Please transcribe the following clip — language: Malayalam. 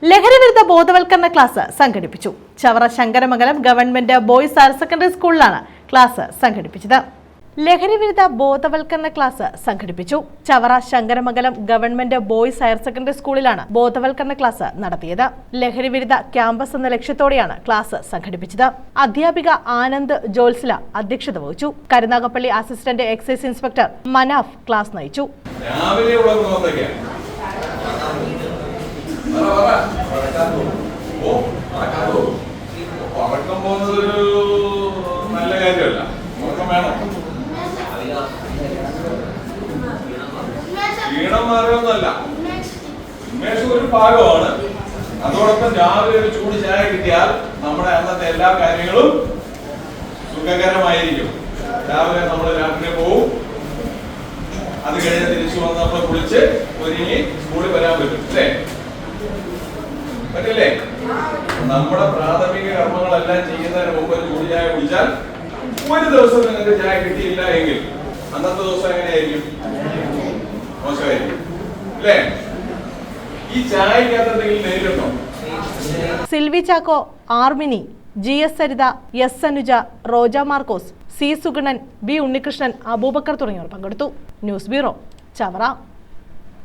ലഹരിവിരുദ്ധ ബോധവൽക്കരണ ക്ലാസ് സംഘടിപ്പിച്ചു. Chavara Sankaramangalam government boys higher secondary സ്കൂളിലാണ് ക്ലാസ് സംഘടിപ്പിച്ചത്. ലഹരിവിരുദ്ധ ബോധവൽക്കരണ ക്ലാസ് സംഘടിപ്പിച്ചു. Chavara Sankaramangalam government boys higher secondary സ്കൂളിലാണ് ബോധവൽക്കരണ ക്ലാസ് നടത്തിയത്. ലഹരിവിരുദ്ധ ക്യാമ്പസ് എന്ന ലക്ഷ്യത്തോടെയാണ് ക്ലാസ് സംഘടിപ്പിച്ചത്. അധ്യാപിക ആനന്ദ് ജോൽസില അധ്യക്ഷത വഹിച്ചു. Karunagappally assistant excise inspector Manaf class നയിച്ചു. ക്ഷീണമാർഗമൊന്നുമല്ല, ഉന്മേഷം ഒരു ഭാഗമാണ്. അതോടൊപ്പം രാവിലെ ഒരു ചൂട് ചായ കിട്ടിയാൽ നമ്മുടെ അന്നത്തെ എല്ലാ കാര്യങ്ങളും സുഖകരമായിരിക്കും. രാവിലെ നമ്മൾ രാത്രി പോവും, അത് കഴിഞ്ഞ് തിരിച്ചു വന്ന് നമ്മൾ കുളിച്ച് ഒരുങ്ങി സ്കൂളിൽ വരാൻ പറ്റും അല്ലേ? പറ്റില്ലേ? നമ്മുടെ പ്രാഥമിക കർമ്മങ്ങളെല്ലാം ചെയ്യുന്നതിന് മുമ്പ് ഒരു ചൂട് ചായ കുടിച്ചാൽ ഒരു ദിവസം നിങ്ങൾക്ക് ചായ കിട്ടിയില്ല എങ്കിൽ അന്നത്തെ ദിവസം എങ്ങനെയായിരിക്കും? മോശമായിരിക്കും അല്ലേ? ഈ ചായക്കകത്ത് എന്തെങ്കിലും നേരിട്ടുണ്ടോ? Silvy Chacko, ആർമിനി, GS Saritha, S Anuja, Roja Markose, C Sugunan, B Unnikrishnan, Abubakar തുടങ്ങിയവർ പങ്കെടുത്തു. News bureau, Chavara.